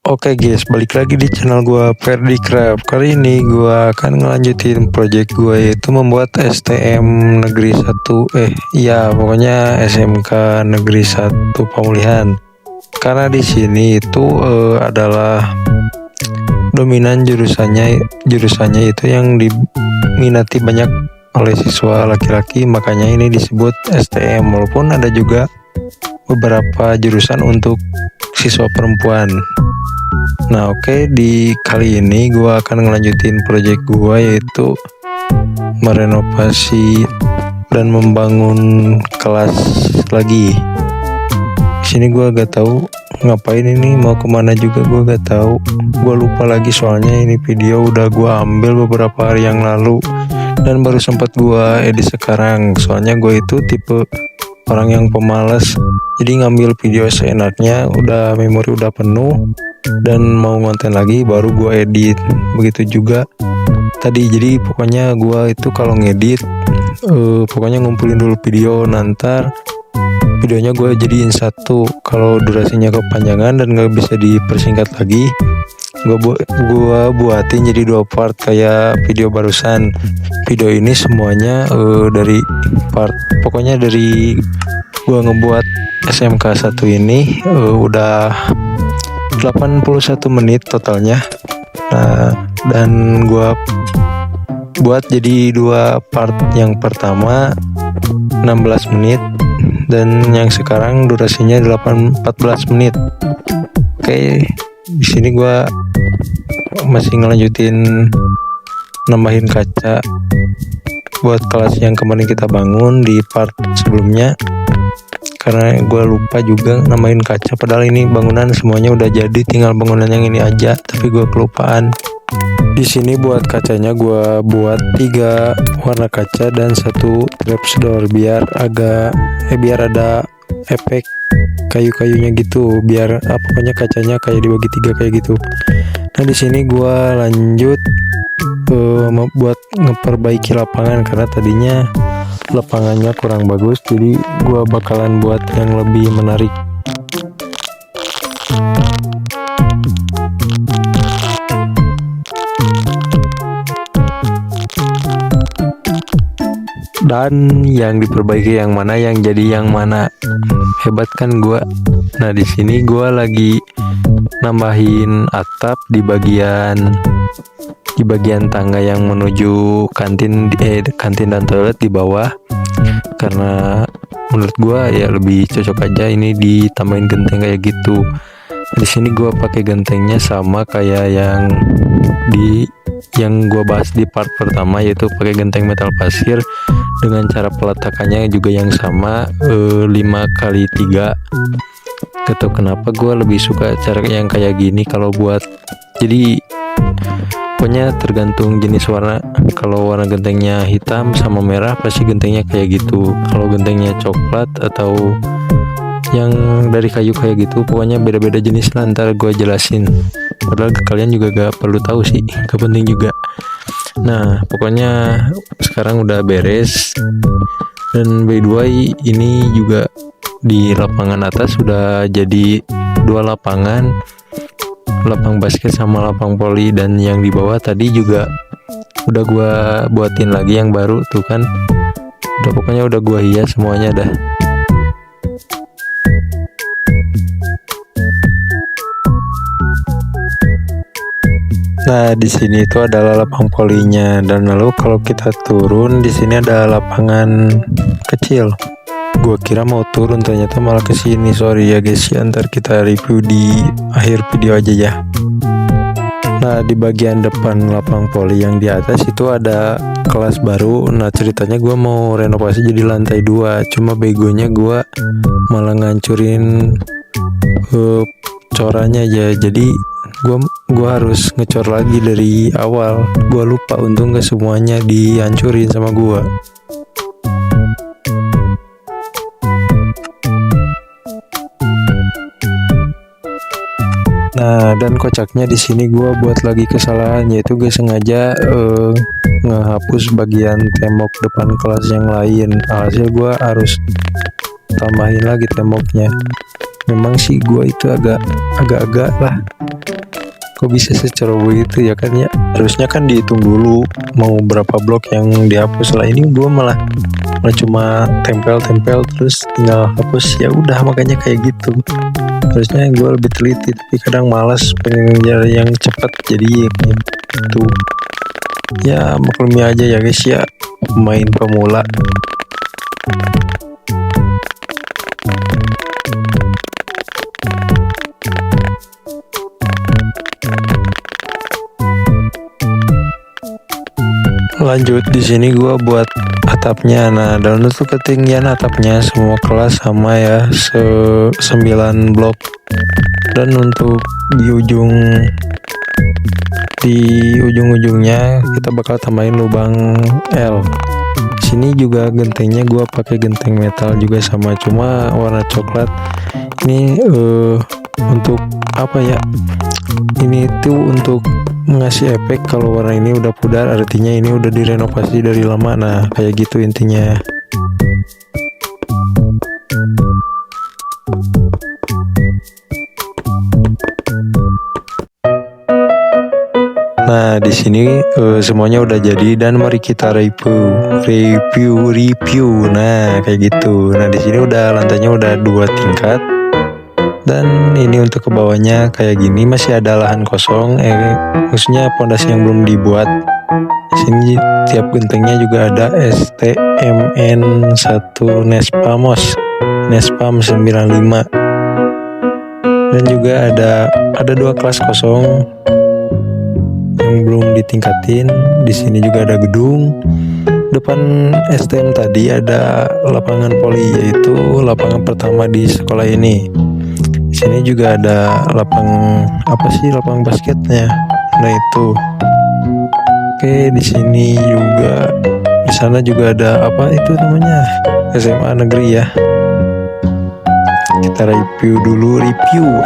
Oke guys, balik lagi di channel gua Ferdi Craft. Kali ini gua akan ngelanjutin project gua, yaitu membuat STM Negeri 1 pokoknya SMK Negeri 1 Pemulihan. Karena di sini itu adalah dominan jurusannya itu yang diminati banyak oleh siswa laki-laki, makanya ini disebut STM, walaupun ada juga beberapa jurusan untuk siswa perempuan. Nah oke, di kali ini gua akan ngelanjutin project gua, yaitu merenovasi dan membangun kelas lagi. Di sini gua gak tahu ngapain ini, mau kemana juga gua gak tahu. Gua lupa lagi soalnya ini video udah gua ambil beberapa hari yang lalu dan baru sempat gua edit sekarang. Soalnya gua itu tipe orang yang pemalas, jadi ngambil video seenaknya, udah memori udah penuh dan mau ngonten lagi baru gua edit. Begitu juga tadi, jadi pokoknya gua itu kalau ngedit pokoknya ngumpulin dulu video, nanti videonya gue jadiin satu. Kalau durasinya kepanjangan dan nggak bisa dipersingkat lagi, gua buatin jadi 2 part kayak video barusan. Video ini semuanya dari part, pokoknya dari gua ngebuat SMK 1 ini udah 81 menit totalnya. Nah, dan gua buat jadi 2 part. Yang pertama 16 menit dan yang sekarang durasinya 14 menit. Oke, di sini gua masih ngelanjutin nambahin kaca buat kelas yang kemarin kita bangun di part sebelumnya, karena gue lupa juga nambahin kaca, padahal ini bangunan semuanya udah jadi, tinggal bangunan yang ini aja, tapi gue kelupaan. Di sini buat kacanya gue buat 3 warna kaca dan 1 trapdoor biar ada efek kayu-kayunya gitu, biar pokoknya kacanya kayak dibagi 3 kayak gitu. Nah di sini gue lanjut buat ngeperbaiki lapangan, karena tadinya lapangannya kurang bagus, jadi gue bakalan buat yang lebih menarik. Dan yang diperbaiki yang mana, yang jadi yang mana, hebat kan gua. Nah di sini gua lagi nambahin atap di bagian tangga yang menuju kantin dan toilet di bawah, karena menurut gua ya lebih cocok aja ini ditambahin genteng kayak gitu. Di sini gua pakai gentengnya sama kayak yang gua bahas di part pertama, yaitu pakai genteng metal pasir dengan cara peletakannya juga yang sama, 5x3. Gak tau kenapa gue lebih suka cara yang kayak gini kalau buat, jadi pokoknya tergantung jenis warna. Kalau warna gentengnya hitam sama merah pasti gentengnya kayak gitu. Kalau gentengnya coklat atau yang dari kayu kayak gitu, pokoknya beda-beda jenis lah, ntar gue jelasin. Padahal kalian juga gak perlu tahu sih, gak penting juga. Nah pokoknya sekarang udah beres. Dan by the way, ini juga di lapangan atas sudah jadi 2 lapangan, lapang basket sama lapang voli. Dan yang di bawah tadi juga udah gua buatin lagi yang baru tuh kan, udah pokoknya udah gua hias semuanya dah. Nah di sini itu adalah lapang volinya, dan lalu kalau kita turun di sini ada lapangan kecil. Gua kira mau turun, ternyata malah ke sini. Sorry ya guys ya, ntar kita review di akhir video aja ya. Nah di bagian depan lapang voli yang di atas itu ada kelas baru. Nah ceritanya gua mau renovasi jadi lantai 2, cuma begonya gua malah ngancurin corannya aja. Jadi gua harus ngecor lagi dari awal. Gua lupa, untung gak semuanya dihancurin sama gua. Nah dan kocaknya di sini gua buat lagi kesalahan, yaitu gue sengaja ngehapus bagian tembok depan kelas yang lain. Hasil gua harus tambahin lagi temboknya. Memang sih gua itu agak-agak lah Kok bisa seceroboh itu ya kan ya, harusnya kan dihitung dulu mau berapa blok yang dihapus. Lah ini gue malah cuma tempel-tempel terus tinggal hapus, ya udah makanya kayak gitu. Harusnya gue lebih teliti, tapi kadang malas, pengen nyari yang cepat, jadi kayak gitu. Ya maklumi aja ya guys ya, pemain pemula. Lanjut, di sini gua buat atapnya. Nah, dan untuk ketinggian atapnya semua kelas sama ya, 9 blok. Dan untuk di ujung-ujungnya kita bakal tambahin lubang L. Sini juga gentengnya gua pakai genteng metal juga sama, cuma warna coklat. Ini untuk apa ya? Ini tuh untuk ngasih efek kalau warna ini udah pudar, artinya ini udah direnovasi dari lama. Nah kayak gitu intinya. Nah di sini semuanya udah jadi dan mari kita review. Nah kayak gitu. Nah di sini udah lantainya udah 2 tingkat. Dan ini untuk ke bawahnya kayak gini, masih ada lahan kosong, maksudnya pondasi yang belum dibuat. Sini tiap gentengnya juga ada STMN 1 Nespam 95. Dan juga ada 2 kelas kosong yang belum ditingkatin. Di sini juga ada gedung. Depan STM tadi ada lapangan voli, yaitu lapangan pertama di sekolah ini. Sini juga ada lapangan basketnya. Nah itu. Oke, di sini juga, di sana juga ada SMA negeri ya. Kita review.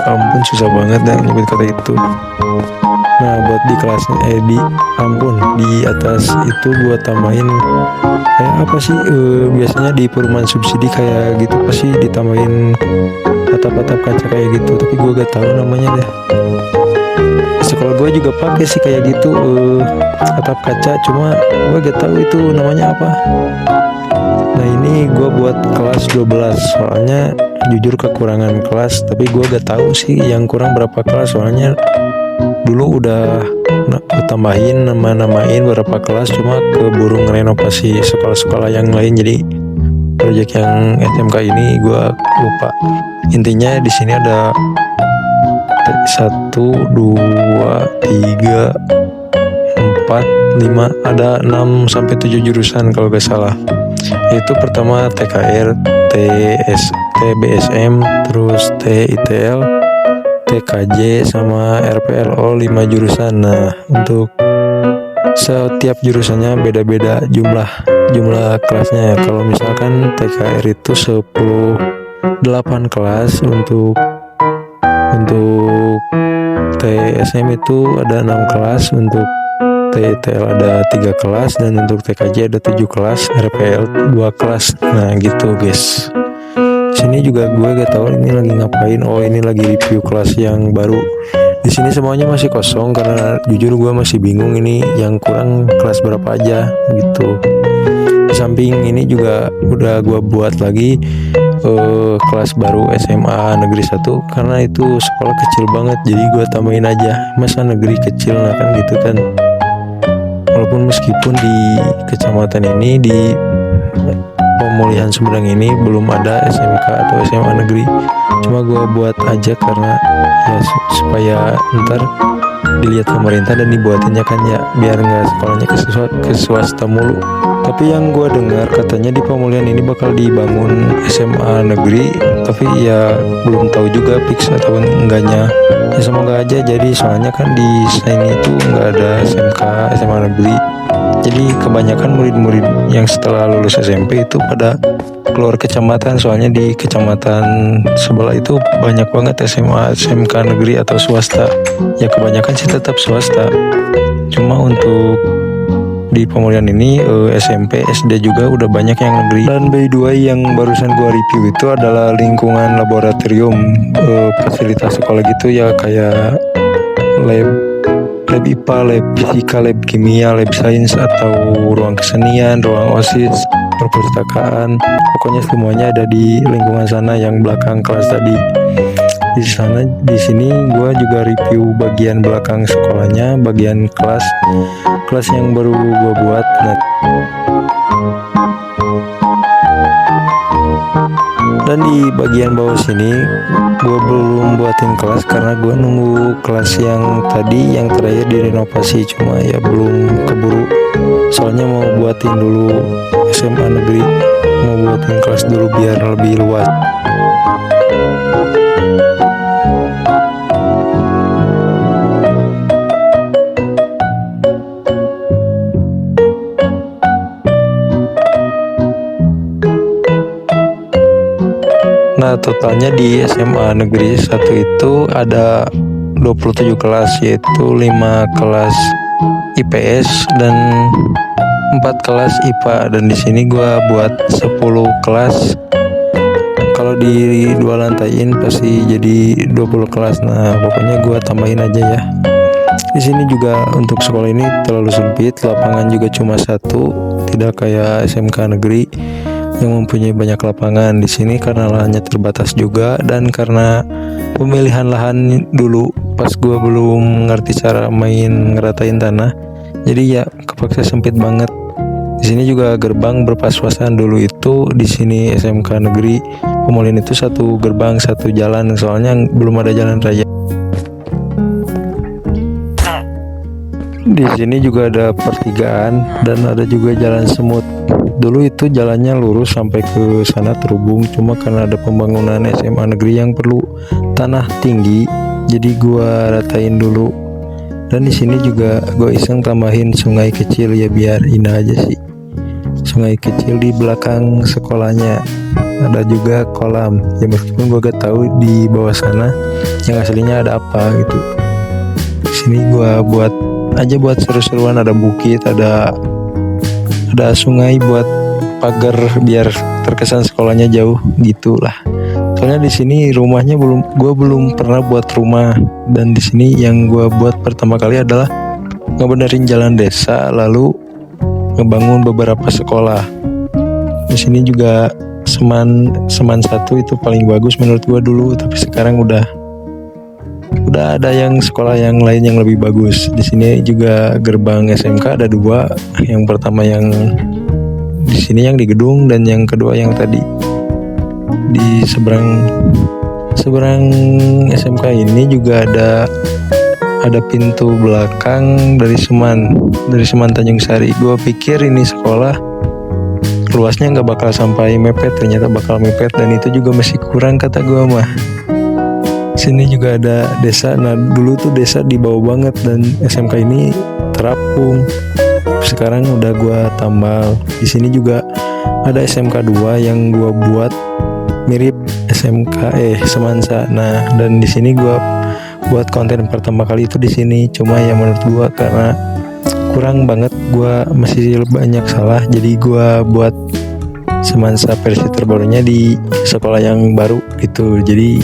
Ampun susah banget dah nyebut kata itu. Nah buat di kelasnya di atas itu gua tambahin kayak biasanya di perumahan subsidi kayak gitu pasti ditambahin atap-atap kaca kayak gitu, tapi gue gak tahu namanya deh. Sekolah gue juga pakai sih kayak gitu atap kaca, cuma gue gak tahu itu namanya apa. Nah ini gue buat kelas 12, soalnya jujur kekurangan kelas, tapi gue gak tahu sih yang kurang berapa kelas, soalnya dulu udah tambahin namain berapa kelas, cuma keburu ngerenovasi sekolah-sekolah yang lain, jadi proyek yang SMK ini gue lupa. Intinya di sini ada 1, 2, 3, 4, 5, ada 6 sampai 7 jurusan kalau gak salah. Itu pertama TKR, TBSM, terus TITL, TKJ sama RPLO 5 jurusan. Nah, untuk setiap jurusannya beda-beda jumlah kelasnya ya. Kalau misalkan TKR itu 8 kelas, untuk TSM itu ada 6 kelas, untuk TITL ada 3 kelas, dan untuk TKJ ada 7 kelas, RPL 2 kelas. Nah gitu guys. Sini juga gue gak tahu ini lagi ngapain. Oh ini lagi review kelas yang baru. Di sini semuanya masih kosong karena jujur gue masih bingung ini yang kurang kelas berapa aja gitu. Di samping ini juga udah gue buat lagi kelas baru SMA negeri 1, karena itu sekolah kecil banget, jadi gue tambahin aja. Masa negeri kecil, nah kan gitu kan. Walaupun meskipun di kecamatan ini, di Pemulihan Sumedang ini belum ada SMK atau SMA negeri, cuma gue buat aja karena ya supaya ntar dilihat pemerintah dan dibuatinnya kan ya, biar nggak sekolahnya ke swasta mulu. Tapi yang gue dengar katanya di Pemulihan ini bakal dibangun SMA negeri, tapi ya belum tahu juga fix atau enggaknya. Ya semoga aja jadi, soalnya kan di sini itu nggak ada SMK SMA negeri. Jadi kebanyakan murid-murid yang setelah lulus SMP itu pada keluar kecamatan, soalnya di kecamatan sebelah itu banyak banget SMA SMK negeri atau swasta. Ya kebanyakan sih tetap swasta. Cuma untuk di Pemulihan ini SMP, SD juga udah banyak yang negeri. Dan by the way, yang barusan gua review itu adalah lingkungan laboratorium, fasilitas sekolah gitu ya, kayak lab IPA, lab fisika, lab kimia, lab sains, atau ruang kesenian, ruang OSIS, perpustakaan, pokoknya semuanya ada di lingkungan sana yang belakang kelas tadi. Di sini gue juga review bagian belakang sekolahnya, bagian kelas yang baru gue buat. Dan di bagian bawah sini gue belum buatin kelas karena gue nunggu kelas yang tadi yang terakhir direnovasi, cuma ya belum keburu, soalnya mau buatin dulu SMA negeri, mau buatin kelas dulu biar lebih luas. Nah, totalnya di SMA Negeri 1 itu ada 27 kelas, yaitu 5 kelas IPS dan 4 kelas IPA. Dan di sini gua buat 10 kelas. Kalau di 2 lantaiin pasti jadi 20 kelas. Nah, pokoknya gua tambahin aja ya. Di sini juga untuk sekolah ini terlalu sempit, lapangan juga cuma 1, tidak kayak SMK negeri yang mempunyai banyak lapangan. Di sini karena lahannya terbatas juga, dan karena pemilihan lahan dulu pas gua belum ngerti cara main ngeratain tanah, jadi ya kepaksa sempit banget. Di sini juga gerbang berpas-pasan dulu itu. Di sini SMK negeri Pemulihan itu 1 gerbang 1 jalan, soalnya belum ada jalan raya. Di sini juga ada pertigaan dan ada juga jalan semut. Dulu itu jalannya lurus sampai ke sana terhubung, cuma karena ada pembangunan SMA negeri yang perlu tanah tinggi, jadi gua ratain dulu. Dan di sini juga gua iseng tambahin sungai kecil ya biar indah aja sih. Sungai kecil di belakang sekolahnya. Ada juga kolam. Ya meskipun gua gak tahu di bawah sana yang aslinya ada apa gitu. Di sini gua buat seru-seruan, ada bukit, ada sungai buat pagar biar terkesan sekolahnya jauh gitulah. Soalnya di sini rumahnya gua belum pernah buat rumah, dan di sini yang gua buat pertama kali adalah ngebenerin jalan desa, lalu ngebangun beberapa sekolah. Di sini juga Seman 1 itu paling bagus menurut gua dulu, tapi sekarang udah ada yang sekolah yang lain yang lebih bagus. Di sini juga gerbang SMK ada 2. Yang pertama yang di sini yang di gedung, dan yang kedua yang tadi di seberang SMK ini juga ada pintu belakang dari Seman Tanjung Sari. Gua pikir ini sekolah luasnya nggak bakal sampai mepet, ternyata bakal mepet, dan itu juga masih kurang kata gua mah. Sini juga ada desa. Nah, dulu tuh desa di bawah banget, dan SMK ini terapung. Sekarang udah gua tambal. Di sini juga ada SMK 2 yang gua buat mirip SMK Semansa. Nah, dan di sini gua buat konten pertama kali itu di sini. Cuma ya menurut gua karena kurang banget, gua masih banyak salah, jadi gua buat Semansa versi terbarunya di sekolah yang baru gitu. Jadi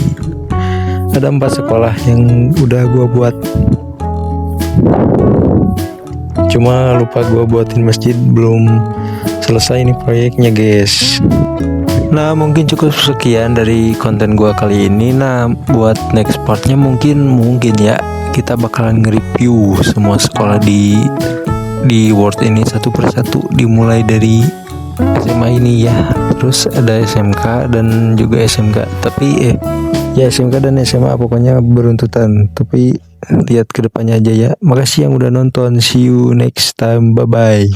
ada 4 sekolah yang udah gua buat, cuma lupa gua buatin masjid, belum selesai ini proyeknya guys. Nah, mungkin cukup sekian dari konten gua kali ini. Nah, buat next partnya mungkin ya kita bakalan nge-review semua sekolah di World ini satu persatu, dimulai dari SMA ini ya, terus ada SMK dan juga SMK, tapi ya SMK dan SMA pokoknya beruntutan, tapi lihat kedepannya aja ya. Makasih yang udah nonton, see you next time, bye bye.